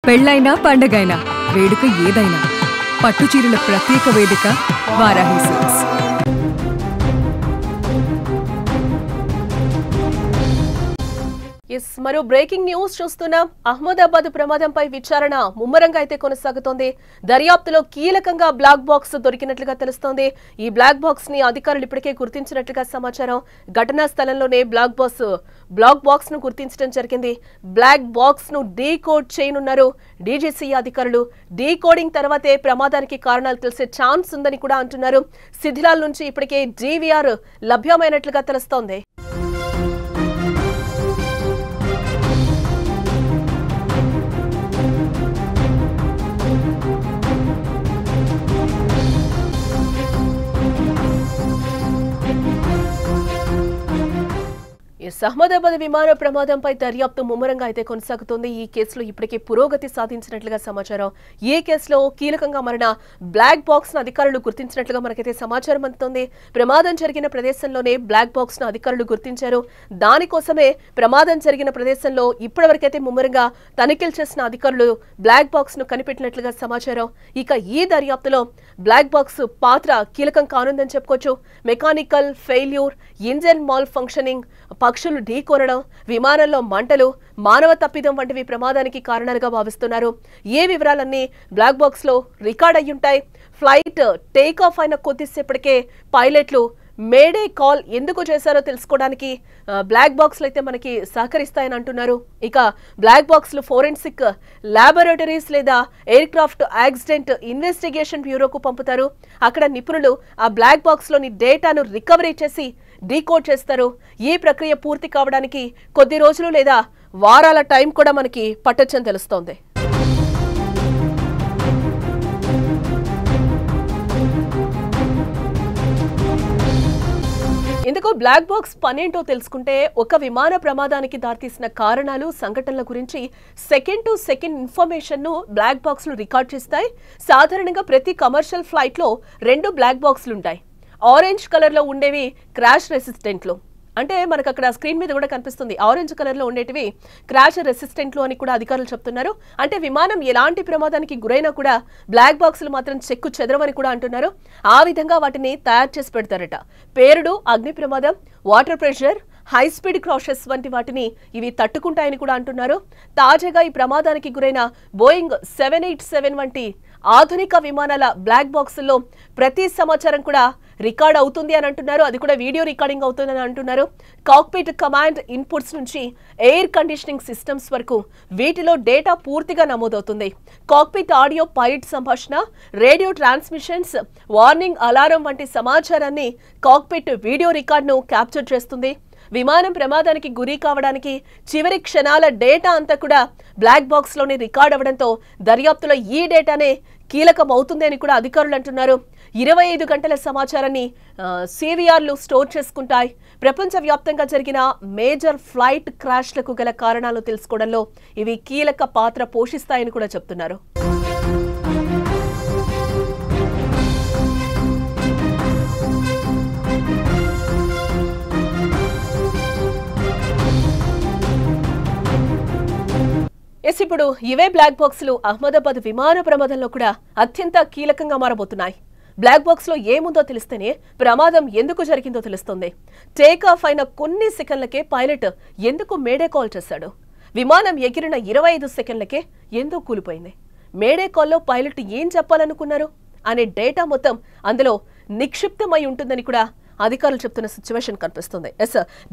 పెళ్ళైనా పండగైనా వేడుక ఏదైనా పట్టుచీరల ప్రత్యేక వేదిక వారాహి సిల్క్స్. మరో బ్రేకింగ్ న్యూస్ చూస్తున్నాం. అహ్మదాబాద్ ప్రమాదంపై విచారణ ముమ్మరంగా అయితే కొనసాగుతోంది. దర్యాప్తులో కీలకంగా బ్లాక్ బాక్స్ దొరికినట్లుగా తెలుస్తోంది. ఈ బ్లాక్ బాక్స్ ని అధికారులు ఇప్పటికే గుర్తించినట్లుగా సమాచారం. ఘటనా స్థలంలోనే బ్లాక్ బాక్స్ ను గుర్తించడం జరిగింది. బ్లాక్ బాక్స్ ను డీకోడ్ చేయనున్నారు డీజీసీ అధికారులు. డీకోడింగ్ తర్వాతే ప్రమాదానికి కారణాలు తెలిసే ఛాన్స్ ఉందని కూడా అంటున్నారు. శిథిలాల నుంచి ఇప్పటికే జీవీఆర్ లభ్యమైనట్లుగా తెలుస్తోంది. అహ్మదాబాద్ విమాన ప్రమాదంపై దర్యాప్తు ముమ్మరంగా అయితే కొనసాగుతోంది. ఈ కేసులో ఇప్పటికే పురోగతి సాధించినట్లుగా సమాచారం. ఈ కేసులో కీలకంగా మారిన బ్లాక్ బాక్స్ ను అధికారులు గుర్తించినట్లుగా మనకైతే సమాచారం అందుతోంది. ప్రమాదం జరిగిన ప్రదేశంలోనే బ్లాక్ బాక్స్ ను అధికారులు గుర్తించారు. దానికోసమే ప్రమాదం జరిగిన ప్రదేశంలో ఇప్పటివరకైతే ముమ్మరంగా తనిఖీలు చేసిన అధికారులు బ్లాక్ బాక్స్ ను కనిపెట్టినట్లుగా సమాచారం. ఇక ఈ దర్యాప్తులో బ్లాక్ బాక్స్ పాత్ర కీలకం కానుందని చెప్పుకోవచ్చు. Mechanical failure, engine mall functioning, పక్షులు ఢీకొనడం, విమానంలో మంటలు, మానవ తప్పిదం వంటివి ప్రమాదానికి కారణాలుగా భావిస్తున్నారు. ఏ వివరాలన్నీ బ్లాక్ బాక్స్ లో రికార్డ్ అయ్యుంటాయి. ఫ్లైట్ టేక్ ఆఫ్ అయిన కొద్దిసేపటికే పైలట్లు మేడే కాల్ ఎందుకు చేశారో తెలుసుకోవడానికి బ్లాక్ బాక్స్లు అయితే మనకి సహకరిస్తాయని అంటున్నారు. ఇక బ్లాక్ బాక్స్లు ఫోరెన్సిక్ ల్యాబొరేటరీస్ లేదా ఎయిర్ క్రాఫ్ట్ యాక్సిడెంట్ ఇన్వెస్టిగేషన్ బ్యూరోకు పంపుతారు. అక్కడ నిపుణులు ఆ బ్లాక్ బాక్స్లోని డేటాను రికవరీ చేసి డీకోడ్ చేస్తారు. ఈ ప్రక్రియ పూర్తి కావడానికి కొద్ది రోజులు లేదా వారాల టైం కూడా మనకి పట్టొచ్చని తెలుస్తోంది. ఇందుకు బ్లాక్ బాక్స్ పనేంటో తెలుసుకుంటే ఒక విమాన ప్రమాదానికి దారితీసిన కారణాలు, సంఘటనల గురించి సెకండ్ టు సెకండ్ ఇన్ఫర్మేషన్ ను బ్లాక్ బాక్స్లు రికార్డ్ చేస్తాయి. సాధారణంగా ప్రతి కమర్షియల్ ఫ్లైట్ లో 2 బ్లాక్ బాక్స్లు ఉంటాయి. ఆరెంజ్ కలర్ లో ఉండేవి క్రాష్ రెసిస్టెంట్లు, అంటే మనకు అక్కడ స్క్రీన్ మీద కూడా కనిపిస్తుంది. ఆరెంజ్ కలర్ లో ఉండేటివి క్రాష్ రెసిస్టెంట్లు అని కూడా అధికారులు చెప్తున్నారు. అంటే విమానం ఎలాంటి ప్రమాదానికి గురైనా కూడా బ్లాక్ బాక్సులు మాత్రం చెక్కు చెదరవని కూడా అంటున్నారు. ఆ విధంగా వాటిని తయారు చేసి పెడతారట. పేరుడు, అగ్ని ప్రమాదం, water pressure, high speed crashes వంటి వాటిని ఇవి తట్టుకుంటాయని కూడా అంటున్నారు. తాజాగా ఈ ప్రమాదానికి గురైన బోయింగ్ 787 వంటి ఆధునిక విమానాల బ్లాక్ బాక్సుల్లో ప్రతి సమాచారం కూడా రికార్డ్ అవుతుంది అని అంటున్నారు. అది కూడా వీడియో రికార్డింగ్ అవుతుందని అంటున్నారు. కాక్పిట్ కమాండ్ ఇన్పుట్స్ నుంచి ఎయిర్ కండిషనింగ్ సిస్టమ్స్ వరకు వీటిలో డేటా పూర్తిగా నమోదవుతుంది. కాక్పిట్ ఆడియో, పైలట్ సంభాషణ, రేడియో ట్రాన్స్మిషన్స్, వార్నింగ్, అలారం వంటి సమాచారాన్ని కాక్పిట్ వీడియో రికార్డును క్యాప్చర్ చేస్తుంది. విమానం ప్రమాదానికి గురి కావడానికి చివరి క్షణాల డేటా అంతా కూడా బ్లాక్ బాక్స్ లోనే రికార్డ్ అవ్వడంతో దర్యాప్తులో ఈ డేటానే కీలకం అవుతుంది అని కూడా అధికారులు అంటున్నారు. 25 గంటల సమాచారాన్ని సివిఆర్లు స్టోర్ చేసుకుంటాయి. ప్రపంచవ్యాప్తంగా జరిగిన మేజర్ ఫ్లైట్ క్రాష్లకు గల కారణాలు తెలుసుకోవడంలో ఇవి కీలక పాత్ర పోషిస్తాయని కూడా చెప్తున్నారు. ఇప్పుడు ఇవే బ్లాక్ బాక్సులు అహ్మదాబాద్ విమాన ప్రమాదంలో కూడా అత్యంత కీలకంగా మారబోతున్నాయి. బ్లాక్ బాక్స్ లో ఏముందో తెలిస్తేనే ప్రమాదం ఎందుకు జరిగిందో తెలుస్తుంది. టేక్ ఆఫ్ అయిన కొన్ని సెకండ్లకే పైలట్ ఎందుకు మేడే కాల్ చేశాడు? విమానం ఎగిరిన 25 సెకండ్లకే ఎందుకు కూలిపోయింది? మేడే కాల్లో పైలట్ ఏం చెప్పాలనుకున్నారు అనే డేటా మొత్తం అందులో నిక్షిప్తమై ఉంటుందని కూడా అధికారులు చెప్తున్న సిచ్యువేషన్ కనిపిస్తుంది.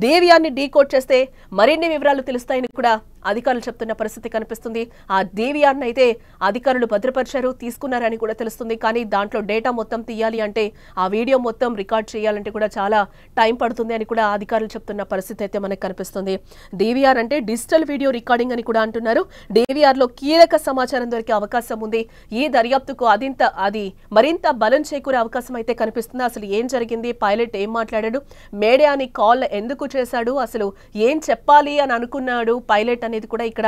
డీవీఆర్ని డీకోడ్ చేస్తే మరిన్ని వివరాలు తెలుస్తాయని కూడా అధికారులు చెప్తున్న పరిస్థితి కనిపిస్తుంది. ఆ డీవీఆర్ని అయితే అధికారులు భద్రపరిచారు, తీసుకున్నారని కూడా తెలుస్తుంది. కానీ దాంట్లో డేటా మొత్తం తీయాలి అంటే, ఆ వీడియో మొత్తం రికార్డ్ చేయాలంటే కూడా చాలా టైం పడుతుంది అని కూడా అధికారులు చెప్తున్న పరిస్థితి అయితే మనకు కనిపిస్తుంది. డీవీఆర్ అంటే డిజిటల్ వీడియో రికార్డింగ్ అని కూడా అంటున్నారు. డీవీఆర్లో కీలక సమాచారం దొరికే అవకాశం ఉంది. ఈ దర్యాప్తుకు అది మరింత బలం చేకూరే అవకాశం అయితే కనిపిస్తుంది. అసలు ఏం జరిగింది, పైలట్ ఏం మాట్లాడాడు, మేడే అని కాల్ ఎందుకు చేశాడు, అసలు ఏం చెప్పాలి అని అనుకున్నాడు పైలట్ అనేది కూడా ఇక్కడ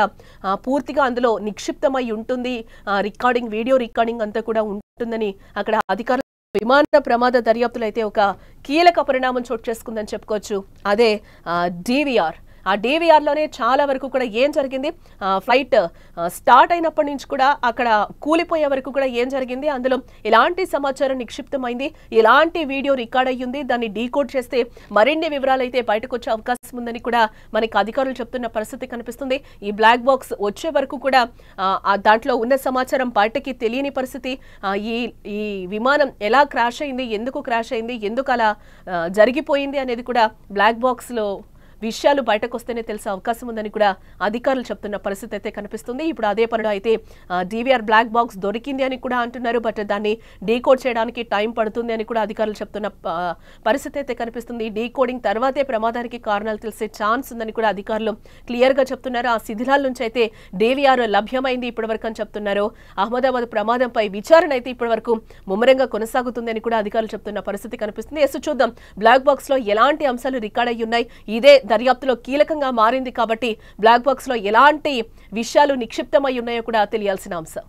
పూర్తిగా అందులో నిక్షిప్తమై ఉంటుంది. వీడియో రికార్డింగ్ అంతా కూడా ఉంటుందని అక్కడ అధికారులు విమాన ప్రమాద దర్యాప్తులో అయితే ఒక కీలక పరిణామం చోటు చేసుకుందని చెప్పుకోవచ్చు. అదే డీవీఆర్. ఆ DVR లోనే చాలా వరకు కూడా ఏం జరిగింది, ఫ్లైట్ స్టార్ట్ అయినప్పటి నుంచి కూడా అక్కడ కూలిపోయే వరకు కూడా ఏం జరిగింది, అందులో ఎలాంటి సమాచారం నిక్షిప్తమైంది, ఎలాంటి వీడియో రికార్డ్ అయ్యింది, దాన్ని డీకోడ్ చేస్తే మరిన్ని వివరాలు అయితే బయటకు వచ్చే అవకాశం ఉందని కూడా మనకి అధికారులు చెప్తున్న పరిస్థితి కనిపిస్తుంది. ఈ బ్లాక్ బాక్స్ వచ్చే వరకు కూడా దాంట్లో ఉన్న సమాచారం బయటకి తెలియని పరిస్థితి. ఈ విమానం ఎలా క్రాష్ అయింది, ఎందుకు క్రాష్ అయింది, ఎందుకు అలా జరిగిపోయింది అనేది కూడా బ్లాక్ బాక్స్ లో విషయాలు బయటకు వస్తేనే తెలిసే అవకాశం ఉందని కూడా అధికారులు చెప్తున్న పరిస్థితి అయితే కనిపిస్తుంది. ఇప్పుడు అదే పనిలో అయితే DVR బ్లాక్ బాక్స్ దొరికింది అని కూడా అంటున్నారు. బట్ దాన్ని డీకోడ్ చేయడానికి టైం పడుతుంది అని కూడా అధికారులు చెప్తున్న పరిస్థితి అయితే కనిపిస్తుంది. డీకోడింగ్ తర్వాతే ప్రమాదానికి కారణాలు తెలిసే ఛాన్స్ ఉందని కూడా అధికారులు క్లియర్ గా చెప్తున్నారు. ఆ శిథిలాల నుంచి అయితే DVR లభ్యమైంది ఇప్పటివరకు అని చెప్తున్నారు. అహ్మదాబాద్ ప్రమాదంపై విచారణ అయితే ఇప్పటివరకు ముమ్మరంగా కొనసాగుతుంది అని కూడా అధికారులు చెప్తున్న పరిస్థితి కనిపిస్తుంది. ఎస్ చూద్దాం బ్లాక్ బాక్స్ లో ఎలాంటి అంశాలు రికార్డ్ అయ్యి ఉన్నాయి. ఇదే దర్యాప్తులో కీలకంగా మారింది కాబట్టి బ్లాక్ బాక్స్ లో ఎలాంటి విషయాలు నిక్షిప్తమై ఉన్నాయో కూడా తెలియాల్సిన అంశం.